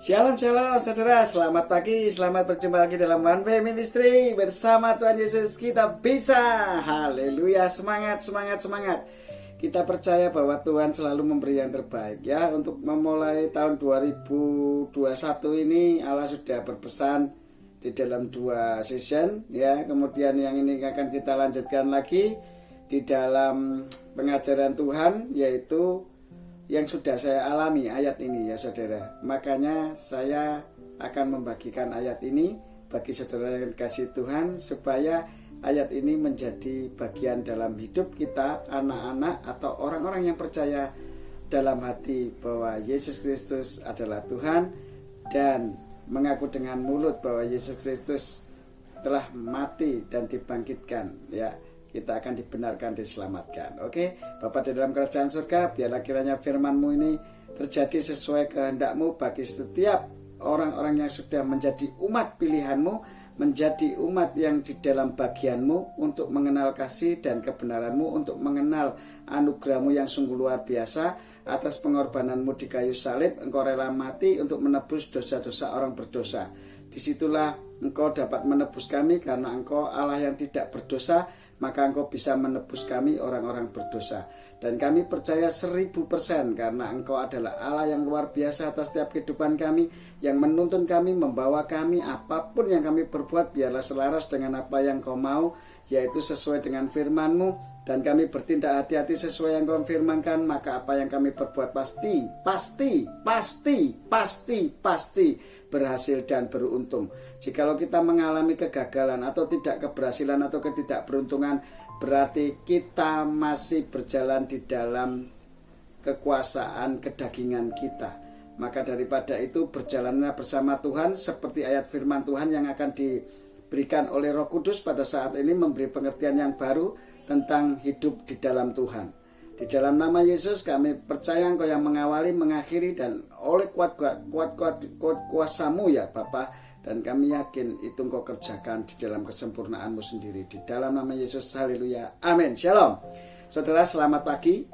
Shalom shalom saudara, selamat pagi, selamat berjumpa lagi dalam One Way Ministry. Bersama Tuhan Yesus kita bisa. Haleluya, semangat, semangat, semangat. Kita percaya bahwa Tuhan selalu memberi yang terbaik ya. Untuk memulai tahun 2021 ini Allah sudah berpesan di dalam 2 season ya. Kemudian yang ini akan kita lanjutkan lagi di dalam pengajaran Tuhan, yaitu yang sudah saya alami ayat ini ya saudara. Makanya saya akan membagikan ayat ini bagi saudara yang kasih Tuhan, supaya ayat ini menjadi bagian dalam hidup kita, anak-anak atau orang-orang yang percaya dalam hati bahwa Yesus Kristus adalah Tuhan, dan mengaku dengan mulut bahwa Yesus Kristus telah mati dan dibangkitkan ya. Kita akan dibenarkan, diselamatkan. Oke, Bapa di dalam kerajaan surga, biarlah kiranya firman-Mu ini terjadi sesuai kehendak-Mu bagi setiap orang-orang yang sudah menjadi umat pilihan-Mu, menjadi umat yang di dalam bagian-Mu, untuk mengenal kasih dan kebenaran-Mu, untuk mengenal anugerah-Mu yang sungguh luar biasa. Atas pengorbanan-Mu di kayu salib, Engkau rela mati untuk menebus dosa-dosa orang berdosa. Disitulah Engkau dapat menebus kami, karena Engkau Allah yang tidak berdosa, maka Engkau bisa menebus kami orang-orang berdosa. Dan kami percaya 1000% karena Engkau adalah Allah yang luar biasa atas setiap kehidupan kami, yang menuntun kami, membawa kami. Apapun yang kami perbuat biarlah selaras dengan apa yang Kau mau, yaitu sesuai dengan firman-Mu. Dan kami bertindak hati-hati sesuai yang Kau firmankan, maka apa yang kami perbuat pasti berhasil dan beruntung. Jikalau kita mengalami kegagalan atau tidak keberhasilan atau ketidakberuntungan, berarti kita masih berjalan di dalam kekuasaan kedagingan kita. Maka daripada itu, berjalanlah bersama Tuhan seperti ayat firman Tuhan yang akan diberikan oleh Roh Kudus pada saat ini, memberi pengertian yang baru tentang hidup di dalam Tuhan. Di dalam nama Yesus kami percaya Engkau yang mengawali, mengakhiri, dan oleh kuat kuasa-Mu ya Bapa, dan kami yakin itu Engkau kerjakan di dalam kesempurnaan-Mu sendiri. Di dalam nama Yesus, haleluya, amin. Shalom saudara, selamat pagi.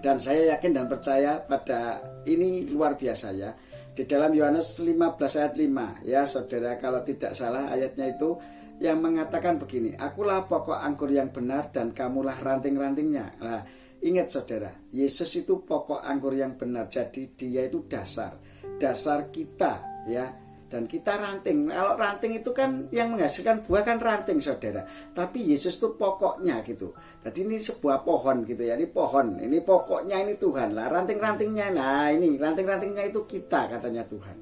Dan saya yakin dan percaya pada ini luar biasa ya. Di dalam Yohanes 15 ayat 5 ya saudara, kalau tidak salah ayatnya itu yang mengatakan begini, akulah pokok anggur yang benar dan kamulah ranting-rantingnya. Nah, ingat saudara, Yesus itu pokok anggur yang benar. Jadi dia itu dasar kita ya. Dan kita ranting. Kalau ranting itu kan yang menghasilkan buah kan ranting saudara. Tapi Yesus itu pokoknya gitu. Jadi ini sebuah pohon gitu ya. Ini pohon, ini pokoknya ini Tuhan. Lah ranting-rantingnya, nah ini ranting-rantingnya itu kita, katanya Tuhan.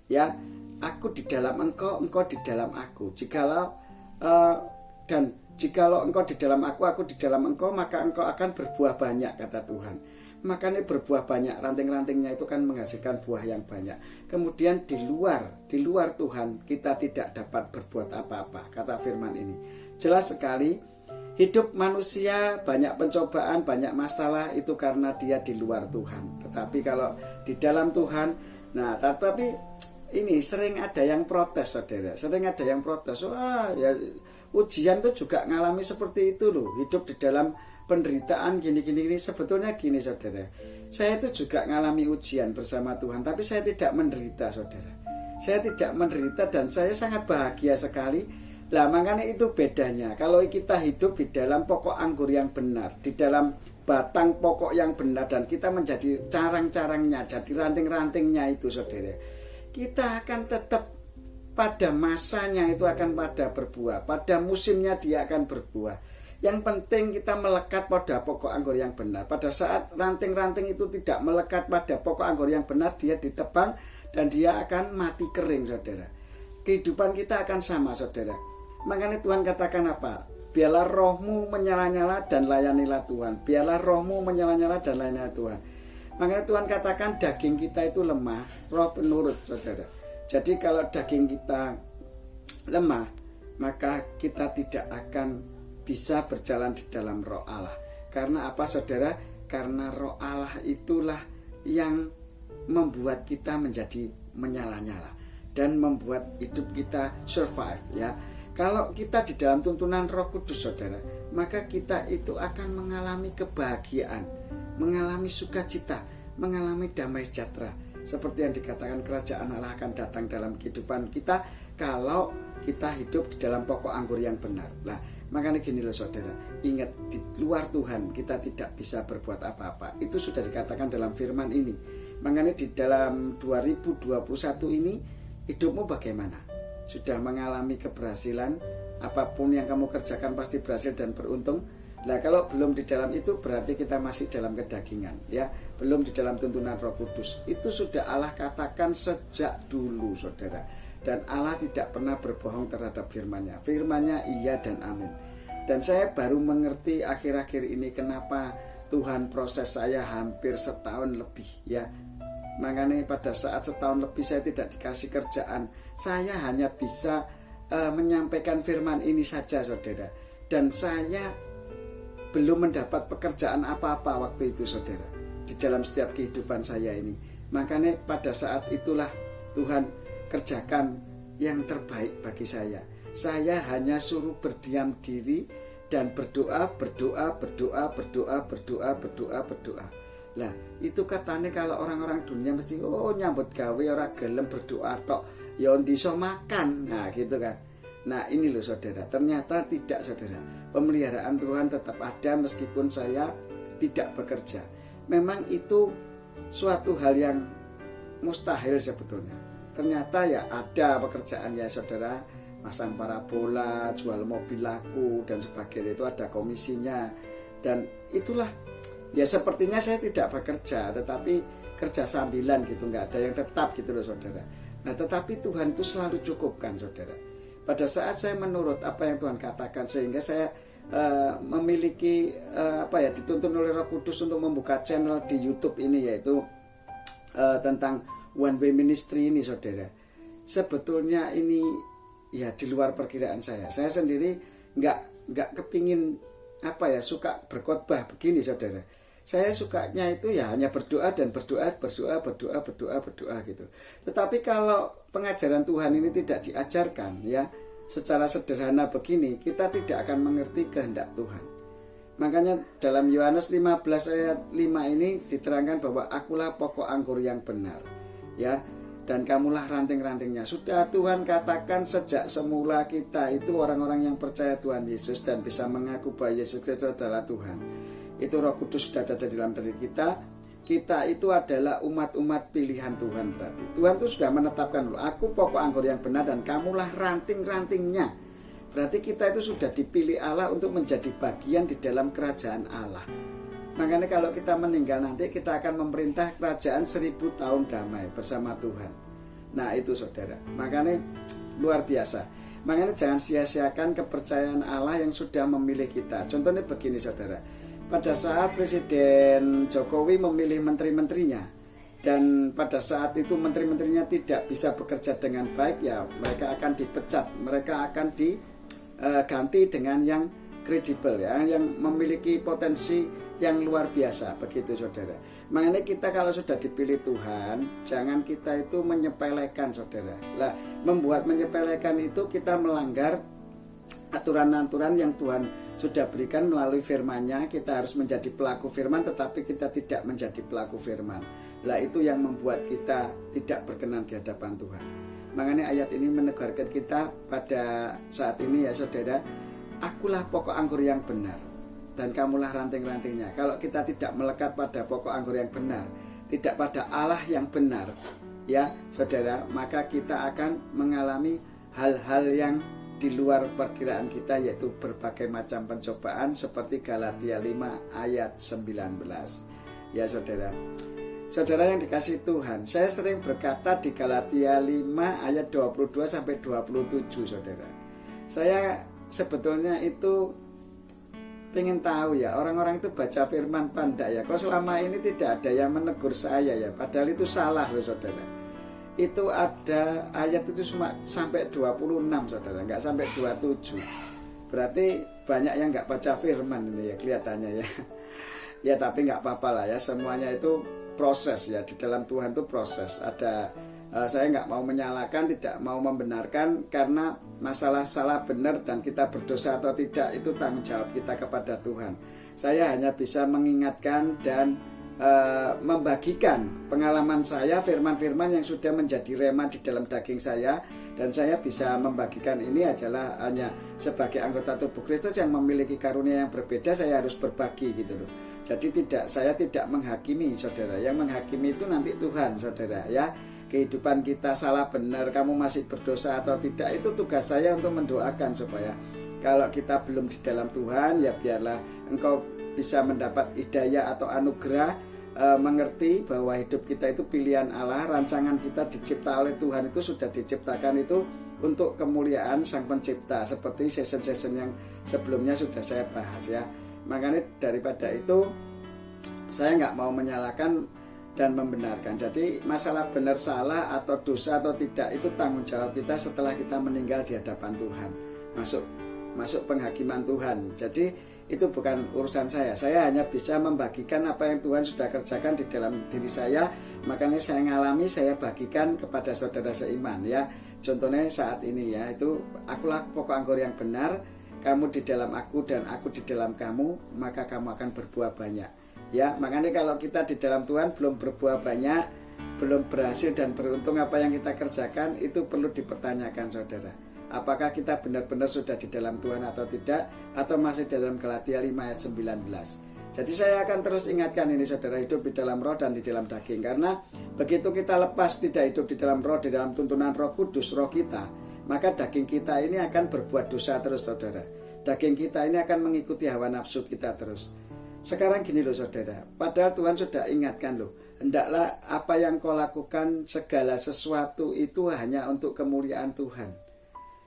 Ya, aku di dalam engkau, engkau di dalam aku. Jikalau engkau di dalam aku di dalam engkau, maka engkau akan berbuah banyak, kata Tuhan. Makanya berbuah banyak, ranting-rantingnya itu kan menghasilkan buah yang banyak. Kemudian di luar Tuhan kita tidak dapat berbuat apa-apa, kata firman ini. Jelas sekali, hidup manusia banyak pencobaan, banyak masalah, itu karena dia di luar Tuhan. Tetapi kalau di dalam Tuhan, nah tapi ini sering ada yang protes saudara, sering ada yang protes. Wah ya, ujian tuh juga ngalami seperti itu loh, hidup di dalam penderitaan gini. Sebetulnya gini saudara, saya itu juga ngalami ujian bersama Tuhan, tapi saya tidak menderita saudara. Saya tidak menderita dan saya sangat bahagia sekali. Lah makanya itu bedanya. Kalau kita hidup di dalam pokok anggur yang benar, di dalam batang pokok yang benar, dan kita menjadi carang-carangnya, jadi ranting-rantingnya itu saudara, kita akan tetap pada masanya itu akan pada berbuah, pada musimnya dia akan berbuah. Yang penting kita melekat pada pokok anggur yang benar. Pada saat ranting-ranting itu tidak melekat pada pokok anggur yang benar, dia ditebang dan dia akan mati kering saudara. Kehidupan kita akan sama saudara. Makanya Tuhan katakan apa? Biarlah rohmu menyala-nyala dan layanilah Tuhan. Biarlah rohmu menyala-nyala dan layanilah Tuhan. Makanya Tuhan katakan daging kita itu lemah, roh penurut saudara. Jadi kalau daging kita lemah, maka kita tidak akan bisa berjalan di dalam roh Allah. Karena apa saudara? Karena roh Allah itulah yang membuat kita menjadi menyala-nyala dan membuat hidup kita survive ya. Kalau kita di dalam tuntunan Roh Kudus saudara, maka kita itu akan mengalami kebahagiaan, mengalami sukacita, mengalami damai sejahtera. Seperti yang dikatakan kerajaan Allah akan datang dalam kehidupan kita kalau kita hidup di dalam pokok anggur yang benar. Nah, makanya gini loh saudara, ingat di luar Tuhan kita tidak bisa berbuat apa-apa. Itu sudah dikatakan dalam firman ini. Makanya di dalam 2021 ini hidupmu bagaimana? Sudah mengalami keberhasilan? Apapun yang kamu kerjakan pasti berhasil dan beruntung. Nah, kalau belum di dalam itu berarti kita masih dalam kedagingan ya, belum di dalam tuntunan Roh Kudus. Itu sudah Allah katakan sejak dulu saudara. Dan Allah tidak pernah berbohong terhadap firman-Nya. Firman-Nya iya dan amin. Dan saya baru mengerti akhir-akhir ini kenapa Tuhan proses saya hampir setahun lebih ya. Makanya pada saat setahun lebih saya tidak dikasih kerjaan, saya hanya bisa menyampaikan firman ini saja saudara. Dan saya belum mendapat pekerjaan apa-apa waktu itu saudara, di dalam setiap kehidupan saya ini. Makanya pada saat itulah Tuhan kerjakan yang terbaik bagi saya. Saya hanya suruh berdiam diri dan berdoa. Lah, itu katanya kalau orang-orang dunia mesti nyambut gawe ora gelem berdoa tok, ya iso makan. Nah, gitu kan. Nah, ini loh saudara, ternyata tidak saudara. Pemeliharaan Tuhan tetap ada meskipun saya tidak bekerja. Memang itu suatu hal yang mustahil sebetulnya. Ternyata ya ada pekerjaan ya saudara, masang parabola, jual mobil laku dan sebagainya, itu ada komisinya. Dan itulah ya sepertinya saya tidak bekerja, tetapi kerja sambilan gitu, nggak ada yang tetap gitu loh saudara. Nah, tetapi Tuhan itu selalu cukupkan saudara. Pada saat saya menurut apa yang Tuhan katakan, sehingga saya memiliki dituntun oleh Roh Kudus untuk membuka channel di YouTube ini, yaitu tentang One Way Ministry ini saudara. Sebetulnya ini ya di luar perkiraan saya. Saya sendiri nggak kepingin suka berkhotbah begini saudara. Saya sukanya itu ya hanya berdoa dan berdoa gitu. Tetapi kalau pengajaran Tuhan ini tidak diajarkan ya secara sederhana begini, kita tidak akan mengerti kehendak Tuhan. Makanya dalam Yohanes 15 ayat 5 ini diterangkan bahwa akulah pokok anggur yang benar ya, dan kamulah ranting-rantingnya. Sudah Tuhan katakan sejak semula kita itu orang-orang yang percaya Tuhan Yesus dan bisa mengaku bahwa Yesus Kristus adalah Tuhan. Itu Roh Kudus sudah ada di dalam diri kita. Kita itu adalah umat-umat pilihan Tuhan berarti. Tuhan itu sudah menetapkan, aku pokok anggur yang benar dan kamulah ranting-rantingnya. Berarti kita itu sudah dipilih Allah untuk menjadi bagian di dalam kerajaan Allah. Makanya kalau kita meninggal nanti kita akan memerintah kerajaan 1000 tahun damai bersama Tuhan. Nah itu saudara, makanya luar biasa. Makanya jangan sia-siakan kepercayaan Allah yang sudah memilih kita. Contohnya begini saudara, pada saat Presiden Jokowi memilih menteri-menterinya, dan pada saat itu menteri-menterinya tidak bisa bekerja dengan baik, ya mereka akan dipecat, mereka akan diganti dengan yang kredibel ya, yang memiliki potensi yang luar biasa, begitu saudara. Makanya kita kalau sudah dipilih Tuhan, jangan kita itu menyepelekan saudara. Lah, membuat menyepelekan itu kita melanggar aturan-aturan yang Tuhan sudah berikan melalui firman-Nya. Kita harus menjadi pelaku firman, tetapi kita tidak menjadi pelaku firman. Lah, itu yang membuat kita tidak berkenan di hadapan Tuhan. Makanya ayat ini menegarkan kita pada saat ini ya saudara, akulah pokok anggur yang benar dan kamulah ranting-rantingnya. Kalau kita tidak melekat pada pokok anggur yang benar, tidak pada Allah yang benar ya saudara, maka kita akan mengalami hal-hal yang di luar perkiraan kita, yaitu berbagai macam pencobaan seperti Galatia 5 ayat 19 ya saudara. Saudara yang dikasihi Tuhan, saya sering berkata di Galatia 5 ayat 22 sampai 27 saudara. Saya sebetulnya itu pengen tahu ya, orang-orang itu baca firman pandak ya, kok selama ini tidak ada yang menegur saya ya, padahal itu salah loh saudara. Itu ada ayat itu cuma sampai 26 saudara, nggak sampai 27. Berarti banyak yang nggak baca firman ini ya kelihatannya ya. Ya tapi nggak apa-apa lah ya, semuanya itu proses ya, di dalam Tuhan itu proses. Ada saya nggak mau menyalahkan, tidak mau membenarkan, karena masalah salah benar dan kita berdosa atau tidak itu tanggung jawab kita kepada Tuhan. Saya hanya bisa mengingatkan dan membagikan pengalaman saya, firman-firman yang sudah menjadi rema di dalam daging saya, dan saya bisa membagikan ini adalah hanya sebagai anggota tubuh Kristus yang memiliki karunia yang berbeda. Saya harus berbagi gitu loh. Jadi saya tidak menghakimi saudara, yang menghakimi itu nanti Tuhan saudara ya. Kehidupan kita salah benar, kamu masih berdosa atau tidak, itu tugas saya untuk mendoakan supaya kalau kita belum di dalam Tuhan, ya biarlah engkau bisa mendapat hidayah atau anugerah, mengerti bahwa hidup kita itu pilihan Allah, rancangan kita dicipta oleh Tuhan, itu sudah diciptakan itu untuk kemuliaan Sang Pencipta, seperti season-season yang sebelumnya sudah saya bahas ya. Makanya daripada itu saya nggak mau menyalahkan dan membenarkan. Jadi masalah benar salah atau dosa atau tidak itu tanggung jawab kita setelah kita meninggal di hadapan Tuhan, masuk penghakiman Tuhan. Jadi itu bukan urusan saya. Saya hanya bisa membagikan apa yang Tuhan sudah kerjakan di dalam diri saya. Makanya saya ngalami, saya bagikan kepada saudara seiman ya. Contohnya saat ini ya, itu akulah pokok anggur yang benar, kamu di dalam aku dan aku di dalam kamu, maka kamu akan berbuah banyak. Ya, makanya kalau kita di dalam Tuhan belum berbuah banyak, belum berhasil dan beruntung apa yang kita kerjakan, itu perlu dipertanyakan saudara. Apakah kita benar-benar sudah di dalam Tuhan atau tidak, atau masih dalam Galatia 5 ayat 19. Jadi saya akan terus ingatkan ini saudara, hidup di dalam roh dan di dalam daging. Karena begitu kita lepas tidak hidup di dalam roh, di dalam tuntunan Roh Kudus, roh kita, maka daging kita ini akan berbuat dosa terus saudara. Daging kita ini akan mengikuti hawa nafsu kita terus. Sekarang gini loh saudara, padahal Tuhan sudah ingatkan loh, hendaklah apa yang kau lakukan segala sesuatu itu hanya untuk kemuliaan Tuhan.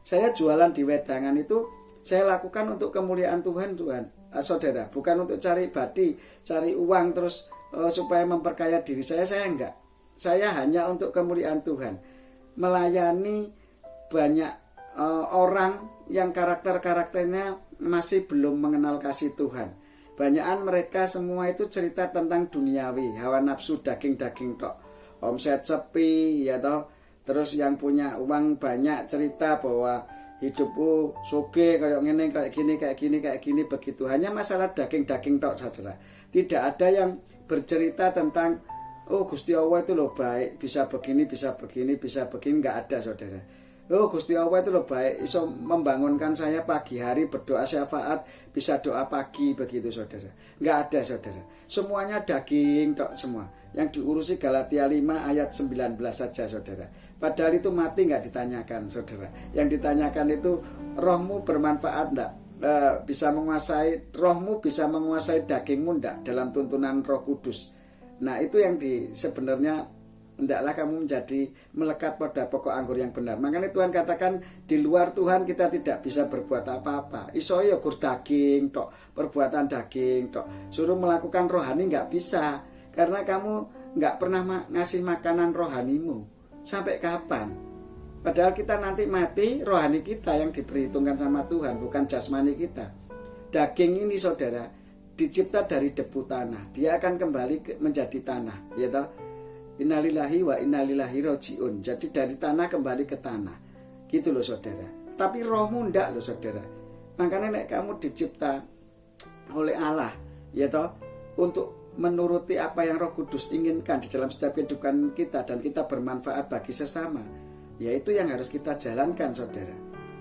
Saya jualan di wedangan itu saya lakukan untuk kemuliaan Tuhan saudara, bukan untuk cari badi, cari uang terus supaya memperkaya diri saya enggak. Saya hanya untuk kemuliaan Tuhan, melayani banyak orang yang karakternya masih belum mengenal kasih Tuhan. Banyakan mereka semua itu cerita tentang duniawi, hawa nafsu, daging-daging tok, omset sepi ya toh. Terus yang punya uang banyak cerita bahwa hidupku soge kayak gini, kayak gini begitu. Hanya masalah daging-daging tok saudara. Tidak ada yang bercerita tentang oh Gusti Allah itu loh baik, bisa begini, nggak ada saudara. Oh Gusti Allah itu loh baik, iso membangunkan saya pagi hari berdoa syafaat, bisa doa pagi begitu saudara. Nggak ada saudara. Semuanya daging tok semua. Yang diurusi Galatia 5 ayat 19 saja saudara. Padahal itu mati nggak ditanyakan saudara. Yang ditanyakan itu rohmu bermanfaat enggak? Bisa menguasai rohmu, bisa menguasai dagingmu enggak dalam tuntunan Roh Kudus. Nah itu yang sebenarnya hendaklah kamu menjadi melekat pada pokok anggur yang benar. Makanya Tuhan katakan di luar Tuhan kita tidak bisa berbuat apa-apa. Iso ya gur daging tok, perbuatan daging tok. Suruh melakukan rohani nggak bisa, karena kamu nggak pernah ngasih makanan rohanimu. Sampai kapan? Padahal kita nanti mati, rohani kita yang diperhitungkan sama Tuhan, bukan jasmani kita. Daging ini saudara dicipta dari debu tanah, dia akan kembali menjadi tanah, ya toh. Innalillahi wa innalillahi rojiun. Jadi dari tanah kembali ke tanah. Gitu loh saudara. Tapi rohmu ndak loh saudara. Makanya nek kamu dicipta oleh Allah, ya toh, untuk menuruti apa yang Roh Kudus inginkan di dalam setiap kehidupan kita dan kita bermanfaat bagi sesama. Ya itu yang harus kita jalankan saudara.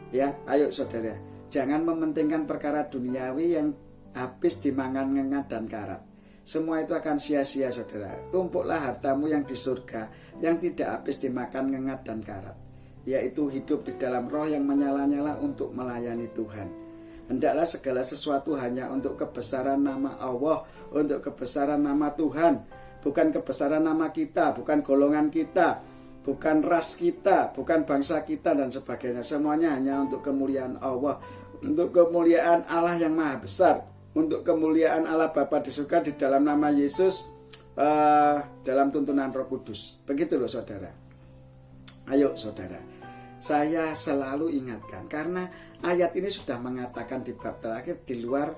Ya, ayo saudara. Jangan mementingkan perkara duniawi yang habis dimangan ngengat dan karat. Semua itu akan sia-sia saudara. Tumpuklah hartamu yang di surga, yang tidak habis dimakan ngengat dan karat, yaitu hidup di dalam roh yang menyala-nyala untuk melayani Tuhan. Hendaklah segala sesuatu hanya untuk kebesaran nama Allah, untuk kebesaran nama Tuhan, bukan kebesaran nama kita, bukan golongan kita, bukan ras kita, bukan bangsa kita dan sebagainya. Semuanya hanya untuk kemuliaan Allah, untuk kemuliaan Allah yang maha besar, untuk kemuliaan Allah Bapa di surga di dalam nama Yesus, dalam tuntunan Roh Kudus. Begitu loh saudara. Ayo saudara, saya selalu ingatkan, karena ayat ini sudah mengatakan di bab terakhir, di luar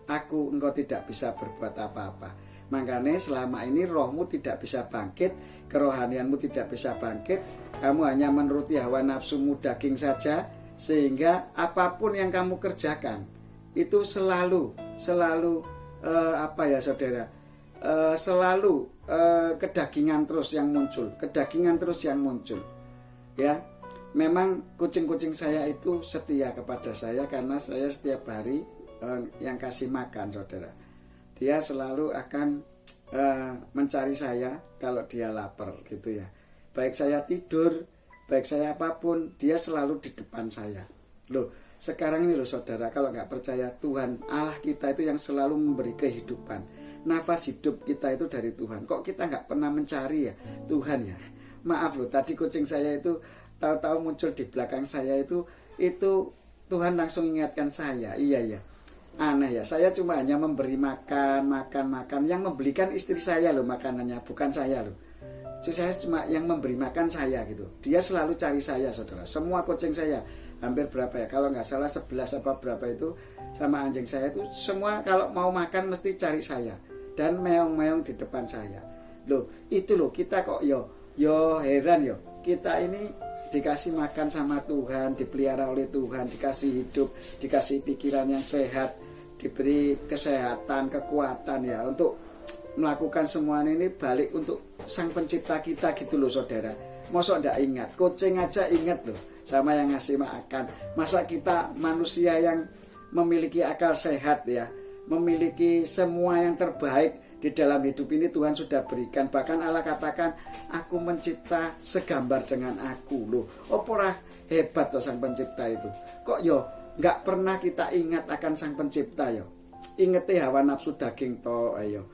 aku engkau tidak bisa berbuat apa-apa. Makanya selama ini rohmu tidak bisa bangkit, kerohanianmu tidak bisa bangkit, kamu hanya menuruti hawa nafsumu daging saja, sehingga apapun yang kamu kerjakan itu selalu selalu kedagingan terus yang muncul, ya. Memang kucing-kucing saya itu setia kepada saya karena saya setiap hari yang kasih makan, saudara. Dia selalu akan mencari saya kalau dia lapar gitu ya. Baik saya tidur, baik saya apapun, dia selalu di depan saya. Loh, sekarang ini loh saudara, kalau nggak percaya, Tuhan Allah kita itu yang selalu memberi kehidupan. Nafas hidup kita itu dari Tuhan. Kok kita nggak pernah mencari ya Tuhan ya? Maaf loh, tadi kucing saya itu tahu-tahu muncul di belakang saya itu Tuhan langsung ingatkan saya. Iya. Aneh ya, saya cuma hanya memberi makan. Yang membelikan istri saya loh makanannya, bukan saya loh. Saya cuma yang memberi makan saya gitu. Dia selalu cari saya, saudara. Semua kucing saya, hampir berapa ya, kalau nggak salah 11 apa berapa itu, sama anjing saya itu semua kalau mau makan mesti cari saya. Dan meong-meong di depan saya. Loh, itu loh, kita kok yo heran yo. Kita ini dikasih makan sama Tuhan, dipelihara oleh Tuhan, dikasih hidup, dikasih pikiran yang sehat, diberi kesehatan, kekuatan ya untuk melakukan semuanya ini balik untuk Sang Pencipta kita gitu loh saudara. Masa ndak ingat? Kucing aja ingat loh sama yang ngasih makan. Masa kita manusia yang memiliki akal sehat ya, memiliki semua yang terbaik di dalam hidup ini Tuhan sudah berikan. Bahkan Allah katakan, aku mencipta segambar dengan aku loh. Opora hebat loh Sang Pencipta itu. Kok yo nggak pernah kita ingat akan Sang Pencipta yo. Ingeti hawa nafsu daging to ayo.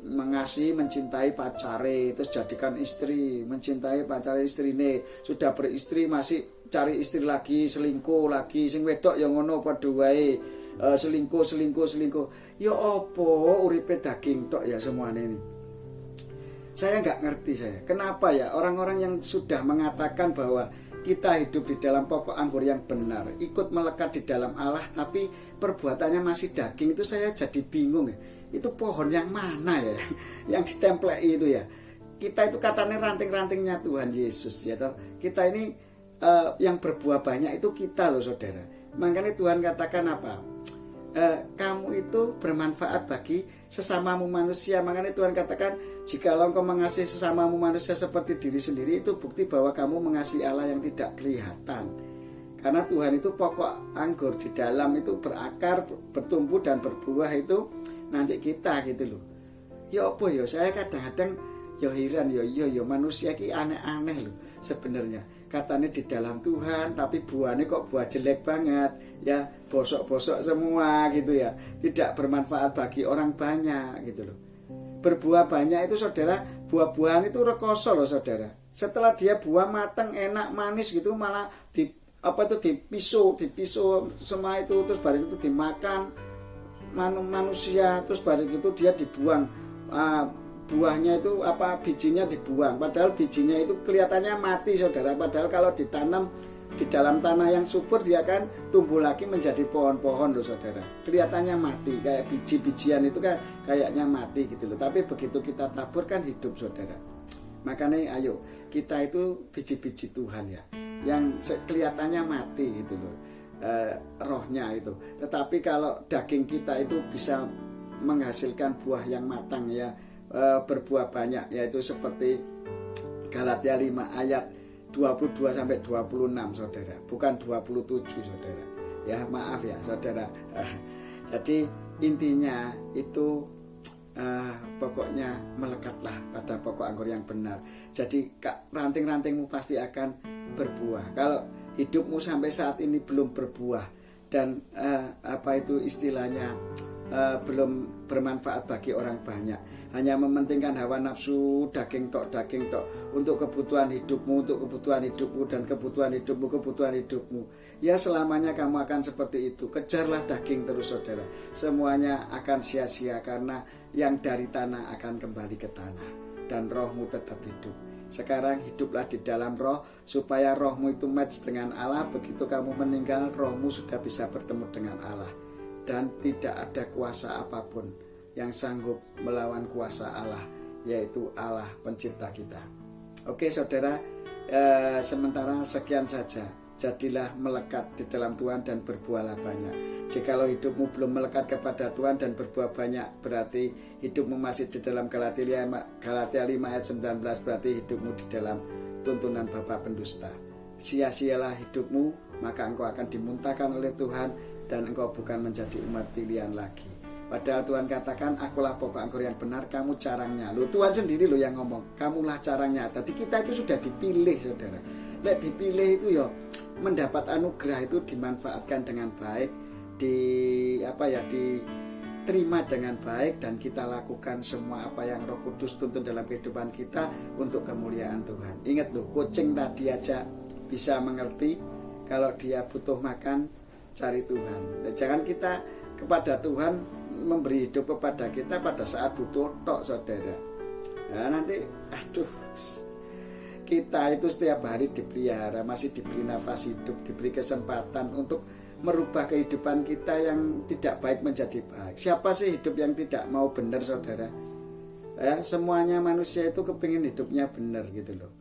Mengasihi, mencintai pacare, terus jadikan istri, mencintai pacare istrine, sudah beristri masih cari istri lagi, selingkuh lagi, sing wedok yang ngono padha wae. Selingkuh. Ya opo uripe daging tok ya semuanya ini. Saya nggak ngerti saya. Kenapa ya orang-orang yang sudah mengatakan bahwa kita hidup di dalam pokok anggur yang benar, ikut melekat di dalam Allah, tapi perbuatannya masih daging, itu saya jadi bingung ya. Itu pohon yang mana ya yang ditemplei itu ya? Kita itu katanya ranting-rantingnya Tuhan Yesus ya toh. Kita ini yang berbuah banyak itu kita loh saudara. Makanya Tuhan katakan apa? Kamu itu bermanfaat bagi sesamamu manusia. Makanya Tuhan katakan, jikalau engkau mengasihi sesamamu manusia seperti diri sendiri, itu bukti bahwa kamu mengasihi Allah yang tidak kelihatan. Karena Tuhan itu pokok anggur, di dalam itu berakar, bertumbuh dan berbuah itu nanti kita gitu loh. Ya apa ya, saya kadang-kadang ya heran ya manusia ki aneh-aneh loh sebenarnya. Katanya di dalam Tuhan, tapi buahnya kok buah jelek banget ya, bosok-bosok semua gitu ya, tidak bermanfaat bagi orang banyak gitu loh. Berbuah banyak itu saudara, buah-buahan itu rekoso loh saudara. Setelah dia buah matang enak manis gitu, malah dipisau semua itu, terus baru itu dimakan manusia, terus baru itu dia dibuang. Buahnya itu bijinya dibuang, padahal bijinya itu kelihatannya mati saudara. Padahal kalau ditanam di dalam tanah yang subur, dia akan tumbuh lagi menjadi pohon-pohon loh saudara. Kelihatannya mati, kayak biji-bijian itu kan kayaknya mati gitu loh, tapi begitu kita tabur kan hidup saudara. Makanya ayo kita itu biji-biji Tuhan ya, yang kelihatannya mati gitu loh, rohnya itu. Tetapi kalau daging kita itu bisa menghasilkan buah yang matang ya, berbuah banyak, yaitu seperti Galatia 5 ayat 22 sampai 26 saudara, bukan 27 saudara. Ya maaf ya saudara. Jadi intinya itu pokoknya melekatlah pada pokok anggur yang benar. Jadi ranting-rantingmu pasti akan berbuah. Kalau hidupmu sampai saat ini belum berbuah dan istilahnya belum bermanfaat bagi orang banyak, hanya mementingkan hawa nafsu daging tok untuk kebutuhan hidupmu dan kebutuhan hidupmu, ya selamanya kamu akan seperti itu. Kejarlah daging terus saudara, semuanya akan sia-sia, karena yang dari tanah akan kembali ke tanah dan rohmu tetap hidup. Sekarang hiduplah di dalam roh, supaya rohmu itu match dengan Allah. Begitu kamu meninggal, rohmu sudah bisa bertemu dengan Allah, dan tidak ada kuasa apapun yang sanggup melawan kuasa Allah, yaitu Allah pencipta kita. Oke saudara, sementara sekian saja. Jadilah melekat di dalam Tuhan dan berbuahlah banyak. Jikalau hidupmu belum melekat kepada Tuhan dan berbuah banyak, berarti hidupmu masih di dalam Galatia 5 ayat 19, berarti hidupmu di dalam tuntunan bapa pendusta. Sia-sialah hidupmu, maka engkau akan dimuntahkan oleh Tuhan dan engkau bukan menjadi umat pilihan lagi. Padahal Tuhan katakan, akulah pokok anggur yang benar, kamu carangnya. Loh, Tuhan sendiri loh yang ngomong, kamulah carangnya. Tadi kita itu sudah dipilih saudara. Lek dipilih itu ya mendapat anugerah itu dimanfaatkan dengan baik, diterima dengan baik, dan kita lakukan semua apa yang Roh Kudus tuntun dalam kehidupan kita untuk kemuliaan Tuhan. Ingat loh, kucing tadi aja bisa mengerti kalau dia butuh makan, cari Tuhan. Dan jangan kita kepada Tuhan memberi hidup kepada kita pada saat butuh tok saudara. Nah, nanti kita itu setiap hari dipelihara, masih diberi nafas hidup, diberi kesempatan untuk merubah kehidupan kita yang tidak baik menjadi baik. Siapa sih hidup yang tidak mau benar saudara? Ya, semuanya manusia itu kepingin hidupnya benar gitu loh.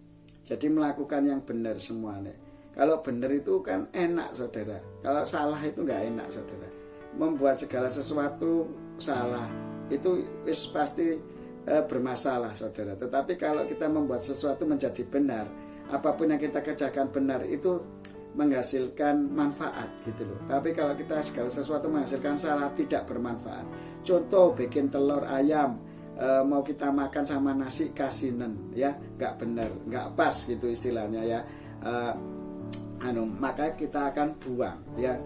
Jadi melakukan yang benar semuanya. Kalau benar itu kan enak saudara, kalau salah itu nggak enak saudara. Membuat segala sesuatu salah itu pasti bermasalah saudara. Tetapi kalau kita membuat sesuatu menjadi benar, apapun yang kita kerjakan benar itu menghasilkan manfaat gitu loh. Tapi kalau kita segala sesuatu menghasilkan salah, tidak bermanfaat. Contoh bikin telur ayam, mau kita makan sama nasi kasinen, ya nggak benar, nggak pas gitu istilahnya ya. Maka kita akan buang ya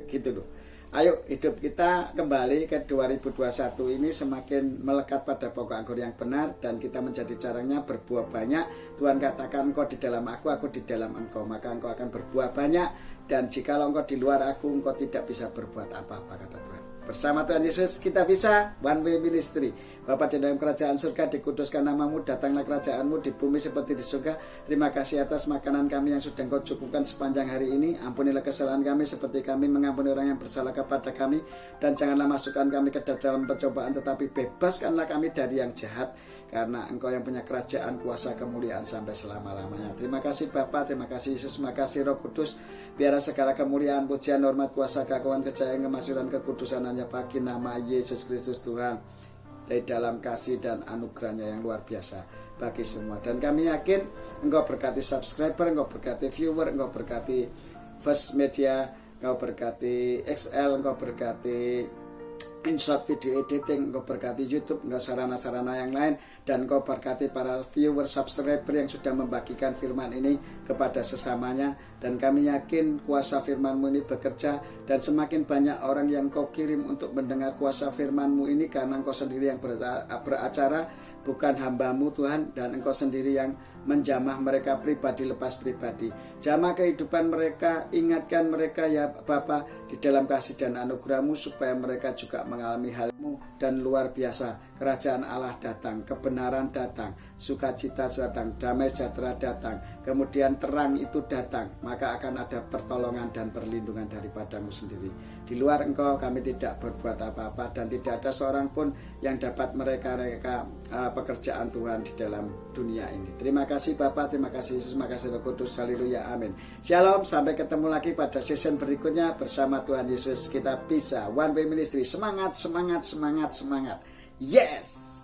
gitu loh. Ayo hidup kita kembali ke 2021 ini semakin melekat pada pokok anggur yang benar, dan kita menjadi caranya berbuah banyak. Tuhan katakan, engkau di dalam aku di dalam engkau, maka engkau akan berbuah banyak. Dan jikalau engkau di luar aku, engkau tidak bisa berbuat apa-apa, kata Tuhan. Bersama Tuhan Yesus kita bisa. One Way Ministry. Bapa di dalam kerajaan surga, dikuduskan namamu, datanglah kerajaanmu di bumi seperti di surga. Terima kasih atas makanan kami yang sudah engkau cukupkan sepanjang hari ini. Ampunilah kesalahan kami seperti kami mengampuni orang yang bersalah kepada kami. Dan janganlah masukkan kami ke dalam pencobaan, tetapi bebaskanlah kami dari yang jahat. Karena engkau yang punya kerajaan, kuasa, kemuliaan sampai selama-lamanya. Terima kasih Bapa, terima kasih Yesus, terima kasih Roh Kudus. Biarlah segala kemuliaan, pujian, hormat, kuasa, keagungan, kejayaan, kemasyhuran, kekudusan hanya bagi nama Yesus Kristus Tuhan. Dari dalam kasih dan anugerahnya yang luar biasa bagi semua. Dan kami yakin engkau berkati subscriber, engkau berkati viewer, engkau berkati First Media, engkau berkati XL, engkau berkati InShot video editing, engkau berkati YouTube, engkau sarana-sarana yang lain, dan engkau berkati para viewer subscriber yang sudah membagikan firman ini kepada sesamanya. Dan kami yakin kuasa firman-Mu ini bekerja, dan semakin banyak orang yang Kau kirim untuk mendengar kuasa firman-Mu ini, karena Engkau sendiri yang beracara, bukan hamba-Mu Tuhan, dan Engkau sendiri yang menjamah mereka pribadi lepas pribadi. Jamah kehidupan mereka, ingatkan mereka ya Bapa di dalam kasih dan anugerah-Mu, supaya mereka juga mengalami hal-Mu, dan luar biasa kerajaan Allah datang, kebenaran datang, sukacita datang, damai sejahtera datang, kemudian terang itu datang, maka akan ada pertolongan dan perlindungan daripada-Mu sendiri. Di luar Engkau kami tidak berbuat apa-apa, dan tidak ada seorang pun yang dapat mereka pekerjaan Tuhan di dalam dunia ini. Terima kasih Bapa, terima kasih Yesus, terima kasih Roh Kudus. Haleluya, amin. Shalom, sampai ketemu lagi pada season berikutnya. Bersama Tuhan Yesus kita bisa. One Way Ministry, semangat, semangat, semangat, semangat. Yes.